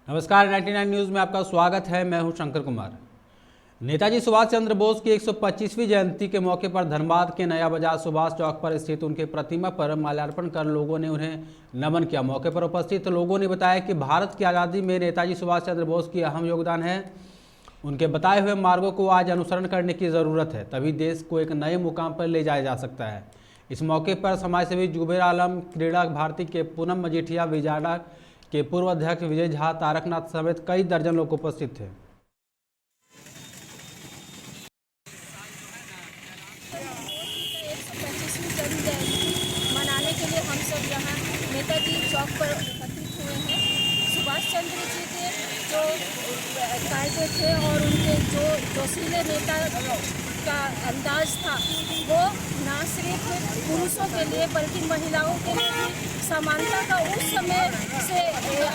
नमस्कार, 99 न्यूज़ में आपका स्वागत है। मैं हूं शंकर कुमार। नेताजी सुभाष चंद्र बोस की 125वीं जयंती के मौके पर धनबाद के नया बाजार सुभाष चौक पर स्थित उनके प्रतिमा पर माल्यार्पण कर लोगों ने उन्हें नमन किया। मौके पर उपस्थित लोगों ने बताया कि भारत की आज़ादी में नेताजी सुभाष चंद्र बोस की अहम योगदान है। उनके बताए हुए मार्गों को आज अनुसरण करने की ज़रूरत है, तभी देश को एक नए मुकाम पर ले जाया जा सकता है। इस मौके पर समाजसेवी जुबेर आलम, क्रीड़ा भारती के पूनम मजीठिया, विजाडा के पूर्व अध्यक्ष विजय झा, तारकनाथ समेत कई दर्जन लोग उपस्थित थे। 125वीं जन्म जयंती मनाने के लिए हम सब यहाँ नेताजी चौक पर एकत्रित हुए हैं। सुभाष चंद्र जी के जो कायदे थे और उनके जो जोशीले नेता का अंदाज था, वो ना सिर्फ पुरुषों के लिए बल्कि महिलाओं के लिए भी समानता का उस समय से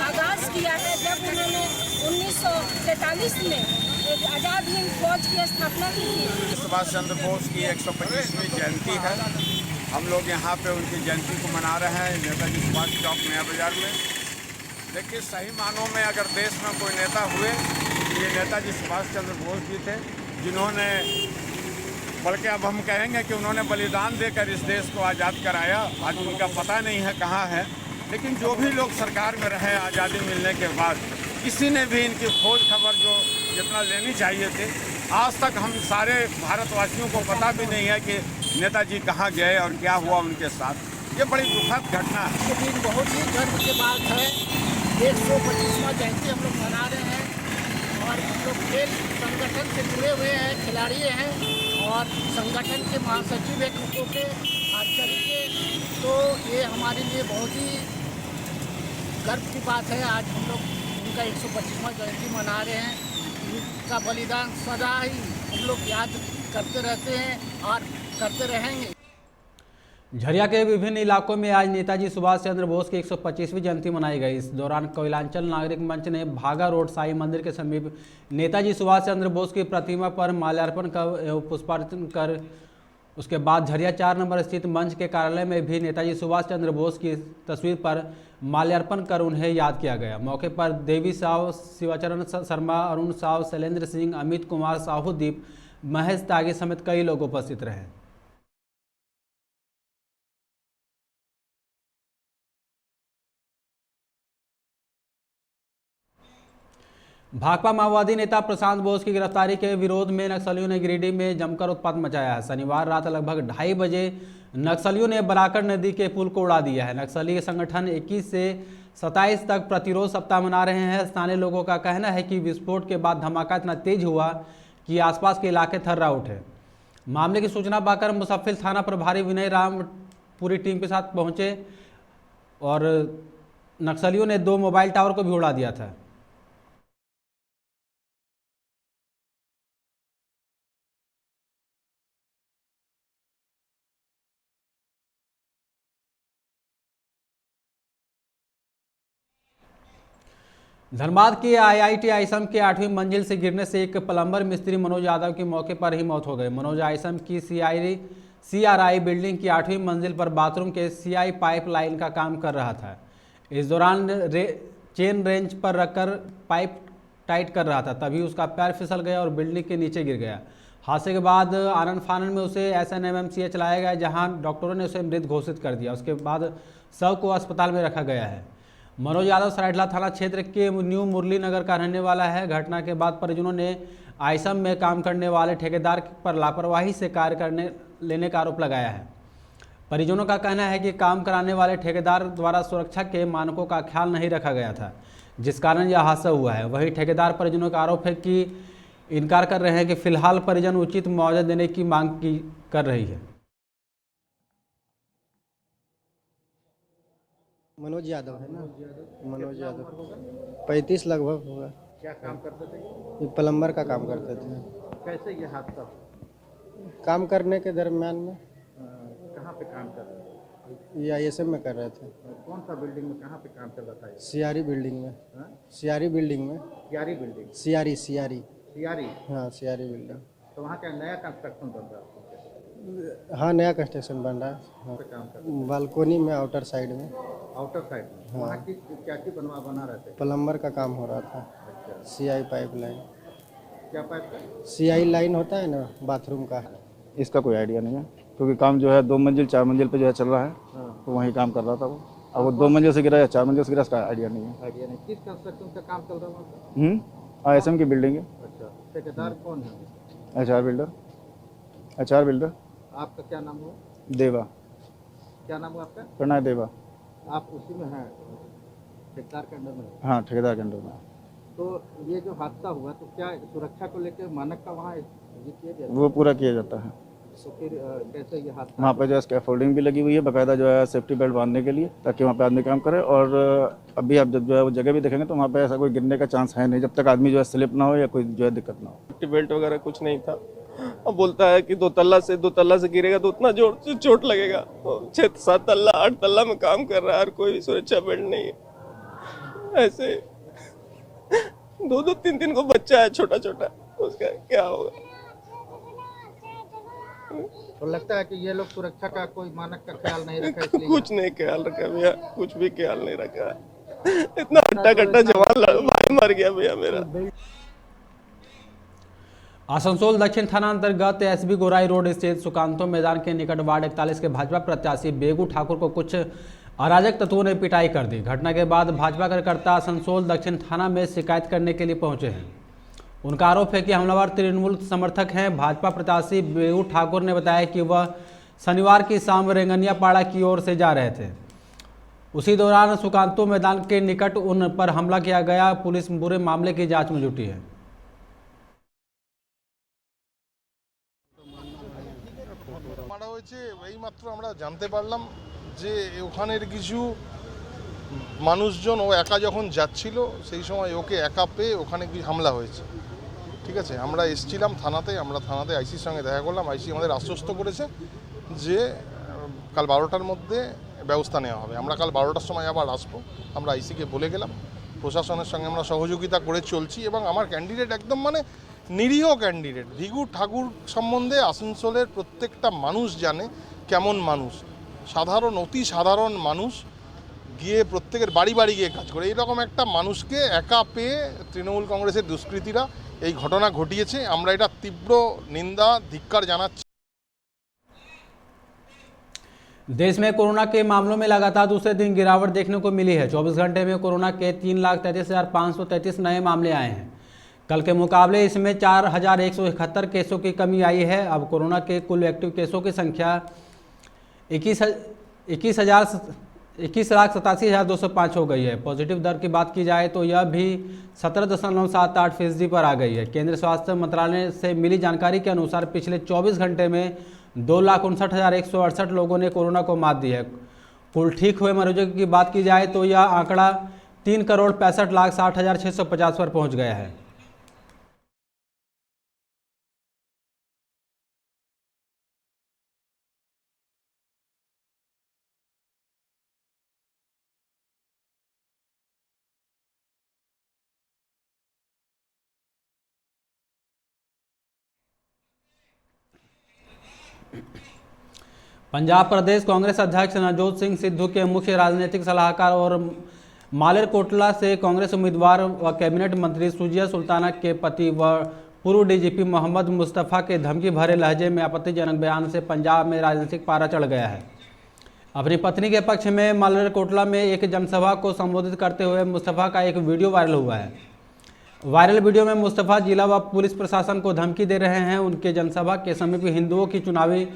आगाज़ किया है जब उन्होंने 1943 में आज़ाद हिंद फौज की स्थापना की थी। सुभाष चंद्र बोस की 125वीं जयंती है। हम लोग यहाँ पे उनकी जयंती को मना रहे हैं नेताजी सुभाष चौक नया बाजार में। देखिए, सही मानों में अगर देश में कोई नेता हुए, ये नेताजी सुभाष चंद्र बोस जी थे, जिन्होंने, बल्कि अब हम कहेंगे कि उन्होंने बलिदान देकर इस देश को आज़ाद कराया। आज उनका पता नहीं है कहाँ है, लेकिन जो भी लोग सरकार में रहे आज़ादी मिलने के बाद, किसी ने भी इनकी खोज खबर जो जितना लेनी चाहिए थे, आज तक हम सारे भारतवासियों को पता भी नहीं है कि नेताजी कहाँ गए और क्या हुआ उनके साथ। ये बड़ी दुखद घटना है। ये दिन बहुत ही गर्व के बात है। 125वां जयंती हम लोग मना रहे हैं और हम लोग खेल संगठन से जुड़े हुए हैं, खिलाड़ी हैं और संगठन के महासचिव हैं खो के, आर्चरी के। तो ये हमारे लिए बहुत ही गर्व की बात है। आज हम लोग उनका 125वां जयंती मना रहे हैं। उनका बलिदान सदा ही हम लोग याद करते रहते हैं और करते रहेंगे। झरिया के विभिन्न इलाकों में आज नेताजी सुभाष चंद्र बोस की 125वीं जयंती मनाई गई। इस दौरान कोयलांचल नागरिक मंच ने भागा रोड साई मंदिर के समीप नेताजी सुभाष चंद्र बोस की प्रतिमा पर माल्यार्पण कर पुष्पार्चन कर उसके बाद झरिया 4 नंबर स्थित मंच के कार्यालय में भी नेताजी सुभाष चंद्र बोस की तस्वीर पर माल्यार्पण कर उन्हें याद किया गया। मौके पर देवी साव, शिवाचरण शर्मा, अरुण साव, शैलेंद्र सिंह, अमित कुमार, साहूदीप, महेश तागी समेत कई लोग उपस्थित रहे। भाकपा माओवादी नेता प्रशांत बोस की गिरफ्तारी के विरोध में नक्सलियों ने गिरिडीह में जमकर उत्पात मचाया है। शनिवार रात लगभग 2:30 बजे नक्सलियों ने बराकर नदी के पुल को उड़ा दिया है। नक्सली संगठन 21 से 27 तक प्रतिरोध सप्ताह मना रहे हैं। स्थानीय लोगों का कहना है कि विस्फोट के बाद धमाका इतना तेज हुआ कि आसपास के इलाके थर्रा उठे। मामले की सूचना पाकर मुसफ्फिल थाना प्रभारी विनय राम पूरी टीम के साथ पहुंचे और नक्सलियों ने 2 मोबाइल टावर को भी उड़ा दिया था। धनबाद के आईआईटी आइसम के 8वीं मंजिल से गिरने से एक प्लम्बर मिस्त्री मनोज यादव की मौके पर ही मौत हो गई। मनोज आइसम की सीआरआई बिल्डिंग की 8वीं मंजिल पर बाथरूम के सीआई पाइप लाइन का काम कर रहा था। इस दौरान चेन रेंच पर रखकर पाइप टाइट कर रहा था, तभी उसका पैर फिसल गया और बिल्डिंग के नीचे गिर गया। हादसे के बाद आनंद फानन में उसे SNMMCH लाया गया, जहां डॉक्टरों ने उसे मृत घोषित कर दिया। उसके बाद शव को अस्पताल में रखा गया है। मनोज यादव सरायठला थाना क्षेत्र के न्यू मुरली नगर का रहने वाला है। घटना के बाद परिजनों ने आइसम में काम करने वाले ठेकेदार पर लापरवाही से कार्य लेने का आरोप लगाया है। परिजनों का कहना है कि काम कराने वाले ठेकेदार द्वारा सुरक्षा के मानकों का ख्याल नहीं रखा गया था, जिस कारण यह हादसा हुआ है। वहीं ठेकेदार परिजनों का आरोप है कि इनकार कर रहे हैं कि फिलहाल परिजन उचित मुआवजा देने की मांग कर रही है। मनोज यादव है ना? मनोज यादव 35 लगभग होगा। क्या काम करते थे? ये प्लम्बर का काम करते थे। कैसे ये हादसा? काम करने के दरमियान में कहाँ पे काम कर रहे थे? ये ISM में कर रहे थे। कौन सा बिल्डिंग में कहाँ पे काम कर रहा था? सियारी बिल्डिंग में। हाँ? सियारी बिल्डिंग में। सियारी बिल्डिंग? सियारी। सियारी? हाँ, सियारी बिल्डिंग। तो वहाँ क्या नया कंस्ट्रक्शन बन रहा था? हाँ, नया कंस्ट्रक्शन बन रहा है। हाँ, काम कर बालकोनी में आउटर साइड में आउटर साइड में वहाँ की क्या बना रहे थे? प्लम्बर का काम हो रहा था। अच्छा, सीआई पाइप लाइन, क्या पाइप का? सीआई लाइन होता है ना बाथरूम का। इसका कोई आइडिया नहीं है, क्योंकि काम जो है 2 मंजिल 4 मंजिल पे जो है चल रहा है, हाँ, तो वहीं काम कर रहा था वो। अब वो 2 मंजिल से गिरा या 4 मंजिल से गिरा, इसका आइडिया नहीं है। आइडिया नहीं। किस कंस्ट्रक्शन का काम चल रहा है वहाँ पे? ISM की बिल्डिंग है। अच्छा, ठेकेदार कौन है? HR builder. आपका क्या नाम हो? देवा, क्या नाम है आपका? प्रणय देवा। आप उसी में हैं, ठेकेदार के अंडर में हैं। हाँ, ठेकेदार के अंडर में। तो ये जो हादसा हुआ तो क्या सुरक्षा को लेकर मानक का वहाँ ये किया गया? वो पूरा किया जाता है। तो फिर कैसे ये हादसा? वहाँ पे जो है स्कैफोल्डिंग भी लगी हुई है बाकायदा, जो है सेफ्टी बेल्ट बांधने के लिए, ताकि वहाँ पे आदमी काम करे। और अभी आप जब जो है वो जगह भी देखेंगे तो वहाँ पे ऐसा कोई गिरने का चांस है नहीं, जब तक आदमी जो है स्लिप ना हो या कोई जो है दिक्कत ना हो। सेफ्टी बेल्ट वगैरह कुछ नहीं था। अब बोलता है कि 2 तल्ला से गिरेगा तो उतना जोर से चोट लगेगा। 6-7 तल्ला 8 तल्ला में काम कर रहा है और कोई सुरक्षा बेल्ट नहीं है। ऐसे 2-2 3-3 को बच्चा है छोटा छोटा, उसका क्या होगा? तो लगता है कि ये लोग सुरक्षा का कोई मानक का ख्याल नहीं रखा, इसलिए कुछ नहीं ख्याल रखा भैया, कुछ भी ख्याल नहीं रखा है। इतना हट्टा जवान भाई मर गया भैया मेरा। आसनसोल दक्षिण थाना अंतर्गत SB गोराई रोड स्थित सुकांतो मैदान के निकट वार्ड 41 के भाजपा प्रत्याशी बेगू ठाकुर को कुछ अराजक तत्वों ने पिटाई कर दी। घटना के बाद भाजपा कार्यकर्ता आसनसोल दक्षिण थाना में शिकायत करने के लिए पहुंचे हैं। उनका आरोप है कि हमलावर तृणमूल समर्थक हैं। भाजपा प्रत्याशी बेगू ठाकुर ने बताया कि वह शनिवार की शाम रेंगनिया पाड़ा की ओर से जा रहे थे। उसी दौरान सुकांतो मैदान के निकट उन पर हमला किया गया। पुलिस पूरे मामले की जाँच में जुटी है। মারা হয়েছে এইমাত্র আমরা জানতে পারলাম যে ওখানের কিছু মানুষজন, ও একা যখন যাচ্ছিল সেই সময় ওকে একা পেয়ে ওখানে কি হামলা হয়েছে। ঠিক আছে, আমরা এসেছিলাম থানাতে, আমরা থানাতে আইসির সঙ্গে দেখা করলাম। আইসি আমাদের আশ্বস্ত করেছে যে কাল 12টার মধ্যে ব্যবস্থা নেওয়া হবে। আমরা কাল 12টার সময় আবার আসবো, আমরা আইসিকে বলে গেলাম। প্রশাসনের সঙ্গে আমরা সহযোগিতা করে চলছি এবং আমার ক্যান্ডিডেট একদম মানে নিরীহ ক্যান্ডিডেট। ভিগু ঠাকুর সম্বন্ধে আসানসোলের প্রত্যেকটা মানুষ জানে কেমন মানুষ, সাধারণ অতি সাধারণ মানুষ, গিয়ে প্রত্যেকের বাড়ি বাড়ি গিয়ে কাজ করে। এইরকম একটা মানুষকে একা পেয়ে তৃণমূল কংগ্রেসের দুষ্কৃতীরা এই ঘটনা ঘটিয়েছে। আমরা এটা তীব্র নিন্দা ধিক্কার জানাচ্ছি। देश में कोरोना के मामलों में लगातार दूसरे दिन गिरावट देखने को मिली है। 24 घंटे में कोरोना के 3,33,533 नए मामले आए हैं। कल के मुकाबले इसमें 4,171 केसों की कमी आई है। अब कोरोना के कुल एक्टिव केसों की संख्या 21,87,205 हो गई है। पॉजिटिव दर की बात की जाए तो यह भी 17.78% पर आ गई है। केंद्रीय स्वास्थ्य मंत्रालय से मिली जानकारी के अनुसार पिछले 24 घंटे में 2,59,168 लोगों ने कोरोना को मात दी है। कुल ठीक हुए मरीजों की बात की जाए तो यह आंकड़ा 3,65,60,650 पर पहुंच गया है। पंजाब प्रदेश कांग्रेस अध्यक्ष नवजोत सिंह सिद्धू के मुख्य राजनीतिक सलाहकार और मालेरकोटला से कांग्रेस उम्मीदवार व कैबिनेट मंत्री सुजिया सुल्ताना के पति व पूर्व डीजीपी मोहम्मद मुस्तफ़ा के धमकी भरे लहजे में आपत्तिजनक बयान से पंजाब में राजनीतिक पारा चढ़ गया है। अपनी पत्नी के पक्ष में मालेरकोटला में एक जनसभा को संबोधित करते हुए मुस्तफ़ा का एक वीडियो वायरल हुआ है। वायरल वीडियो में मुस्तफ़ा जिला व पुलिस प्रशासन को धमकी दे रहे हैं। उनके जनसभा के समीप हिंदुओं की चुनावी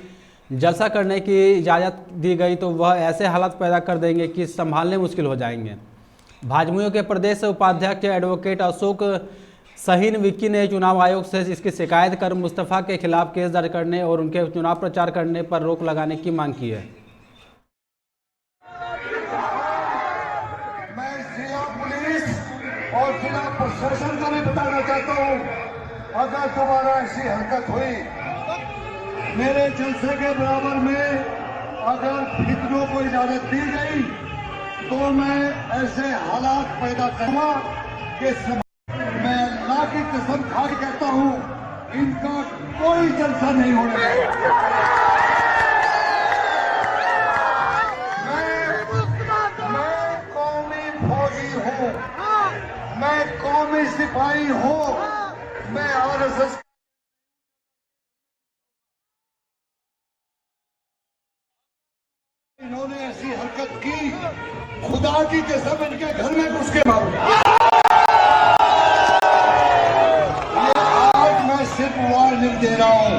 जलसा करने की इजाज़त दी गई तो वह ऐसे हालात पैदा कर देंगे कि संभालने मुश्किल हो जाएंगे। भाजपा के प्रदेश उपाध्यक्ष एडवोकेट अशोक सहीन विक्की ने चुनाव आयोग से इसकी शिकायत कर मुस्तफ़ा के खिलाफ केस दर्ज करने और उनके चुनाव प्रचार करने पर रोक लगाने की मांग की है। मैं जिला पुलिस और जिला प्रशासन को भी बताना चाहता हूँ, अगर दोबारा ऐसी हरकत हुई, मेरे जलसे के बराबर में अगर फितनों को इजाजत दी गई तो मैं ऐसे हालात पैदा करूंगा कि मैं अल्लाह की कसम खा के कहता हूं, इनका कोई जलसा नहीं होने वाला। सिपाही हो, मैं आरएसएस इन्होंने ऐसी हरकत की, खुदा की कसम इनके घर में घुस के मारूंगा। ये आज मैं सिर्फ वार्निंग दे रहा हूं,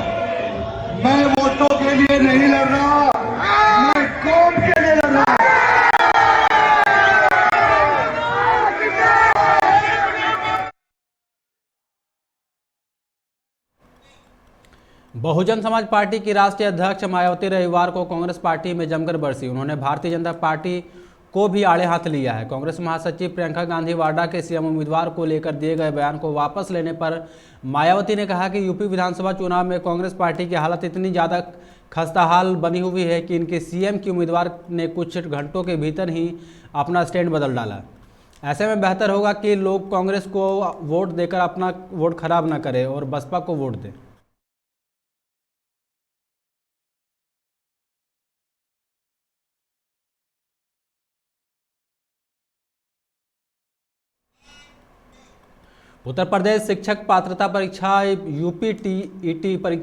मैं वोटों के लिए नहीं लड़ रहा, मैं कौम के लिए लड़ रहा हूं। बहुजन समाज पार्टी की राष्ट्रीय अध्यक्ष मायावती रविवार को कांग्रेस पार्टी में जमकर बरसी। उन्होंने भारतीय जनता पार्टी को भी आड़े हाथ लिया है। कांग्रेस महासचिव प्रियंका गांधी वाड्रा के सीएम उम्मीदवार को लेकर दिए गए बयान को वापस लेने पर मायावती ने कहा कि यूपी विधानसभा चुनाव में कांग्रेस पार्टी की हालत इतनी ज़्यादा खस्ताहाल बनी हुई है कि इनके सीएम की उम्मीदवार ने कुछ घंटों के भीतर ही अपना स्टैंड बदल डाला। ऐसे में बेहतर होगा कि लोग कांग्रेस को वोट देकर अपना वोट खराब न करें और बसपा को वोट दें। उत्तर प्रदेश शिक्षक पात्रता परीक्षा यूपीटीईटी पर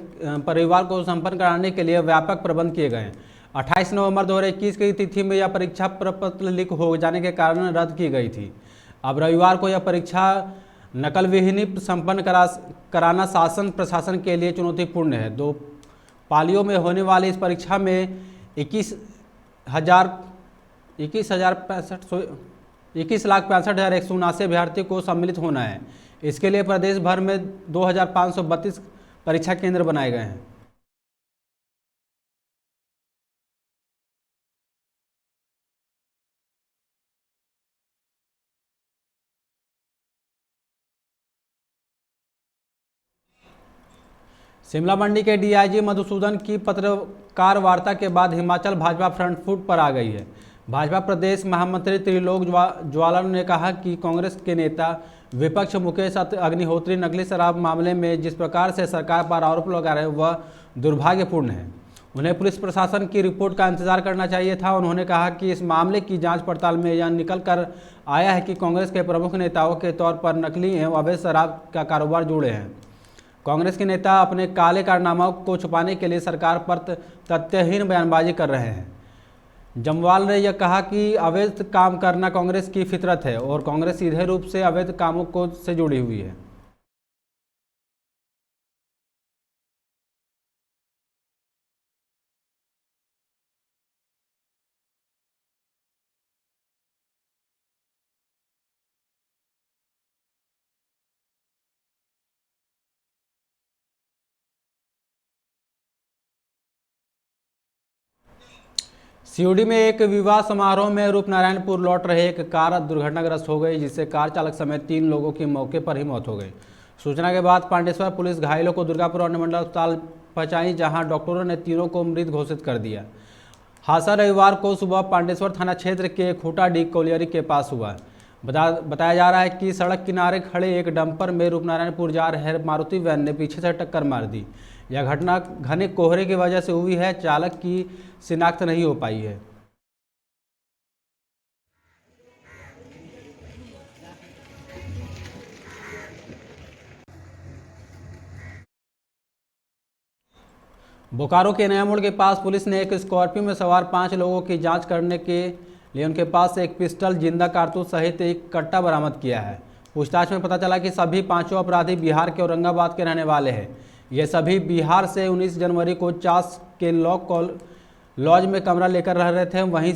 रविवार को संपन्न कराने के लिए व्यापक प्रबंध किए गए हैं। 28 नवंबर 2021 की तिथि में यह परीक्षा प्रपत्र लीक हो जाने के कारण रद्द की गई थी। अब रविवार को यह परीक्षा नकल विहीन संपन्न कराना शासन प्रशासन के लिए चुनौतीपूर्ण है। 2 पालियों में होने वाली इस परीक्षा में 21,65,179 अभ्यर्थी को सम्मिलित होना है। इसके लिए प्रदेश भर में 2,532 परीक्षा केंद्र बनाए गए हैं। शिमला मंडी के डीआईजी मधुसूदन की पत्रकार वार्ता के बाद हिमाचल भाजपा फ्रंट फुट पर आ गई है। भाजपा प्रदेश महामंत्री त्रिलोक ज्वाला ने कहा कि कांग्रेस के नेता विपक्ष मुकेश अग्निहोत्री नकली शराब मामले में जिस प्रकार से सरकार पर आरोप लगा रहे हैं वह दुर्भाग्यपूर्ण है। उन्हें पुलिस प्रशासन की रिपोर्ट का इंतजार करना चाहिए था। उन्होंने कहा कि इस मामले की जांच पड़ताल में यह निकल कर आया है कि कांग्रेस के प्रमुख नेताओं के तौर पर नकली एवं अवैध शराब का कारोबार जुड़े हैं। कांग्रेस के नेता अपने काले कारनामों को छुपाने के लिए सरकार पर तथ्यहीन बयानबाजी कर रहे हैं। जम्वाल ने यह कहा कि अवैध काम करना कांग्रेस की फितरत है और कांग्रेस सीधे रूप से अवैध कामों को से जुड़ी हुई है। सीओडी में एक विवाह समारोह में रूपनारायणपुर लौट रहे एक कार दुर्घटनाग्रस्त हो गई, जिससे कार चालक समेत 3 लोगों की मौके पर ही मौत हो गई। सूचना के बाद पांडेश्वर पुलिस घायलों को दुर्गापुर अनुमंडल अस्पताल पहुंचाई, जहां डॉक्टरों ने तीनों को मृत घोषित कर दिया। हादसा रविवार को सुबह पांडेश्वर थाना क्षेत्र के खूटाडीह कोलियरी के पास हुआ। बताया जा रहा है कि सड़क किनारे खड़े एक डंपर में रूपनारायणपुर जा रहे मारुति वैन ने पीछे से टक्कर मार दी। यह घटना घने कोहरे की वजह से हुई है। चालक की शिनाख्त नहीं हो पाई है। बोकारो के नया मोड़ के पास पुलिस ने एक स्कॉर्पियो में सवार 5 लोगों की जांच करने के लिए उनके पास एक पिस्टल, जिंदा कारतूस सहित एक कट्टा बरामद किया है। पूछताछ में पता चला कि सभी 5 अपराधी बिहार के औरंगाबाद के रहने वाले हैं। ये सभी बिहार से 19 जनवरी को चास के लॉज में कमरा लेकर रह रहे थे। वहीं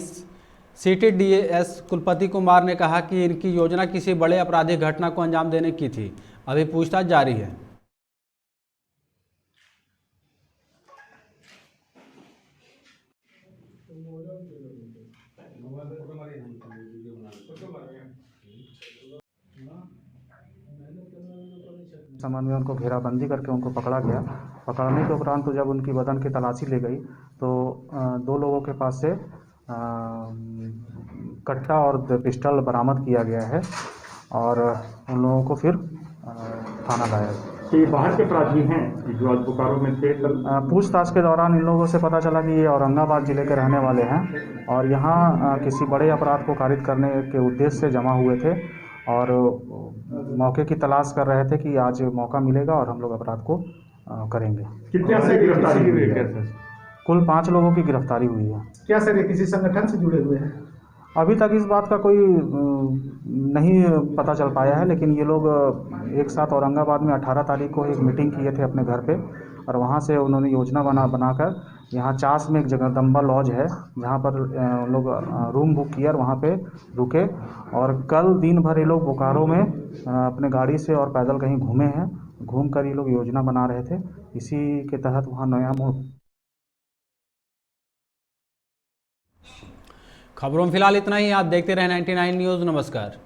सिटी डीएस कुलपति कुमार ने कहा कि इनकी योजना किसी बड़े आपराधिक घटना को अंजाम देने की थी। अभी पूछताछ जारी है। सामान में उनको घेराबंदी करके उनको पकड़ा गया। पकड़ने के उपरांत तो जब उनकी बदन की तलाशी ली गई तो 2 लोगों के पास से कट्टा और पिस्टल बरामद किया गया है और उन लोगों को फिर थाना लाया गया। ये बाहर के अपराधी हैं जो आज बोकारो में थे। पूछताछ के दौरान इन लोगों से पता चला कि ये औरंगाबाद जिले के रहने वाले हैं और यहाँ किसी बड़े अपराध को कारित करने के उद्देश्य से जमा हुए थे और मौके की तलाश कर रहे थे कि आज मौका मिलेगा और हम लोग अपराध को करेंगे। कितने से गिरफ्तारी हुई है? कुल 5 लोगों की गिरफ्तारी हुई है। क्या सर ये किसी संगठन से जुड़े हुए हैं? अभी तक इस बात का कोई नहीं पता चल पाया है, लेकिन ये लोग एक साथ औरंगाबाद में 18 तारीख को एक मीटिंग किए थे अपने घर पे, और वहाँ से उन्होंने योजना बनाकर यहाँ चास में एक जगदम्बा लॉज है जहाँ पर लोग रूम बुक किया और वहाँ पे रुके, और कल दिन भर ये लोग बोकारो में अपने गाड़ी से और पैदल कहीं घूमे हैं। घूम कर ये लोग योजना बना रहे थे, इसी के तहत वहाँ नया मोड़। खबरों में फिलहाल इतना ही। आप देखते रहे 99 न्यूज़। नमस्कार।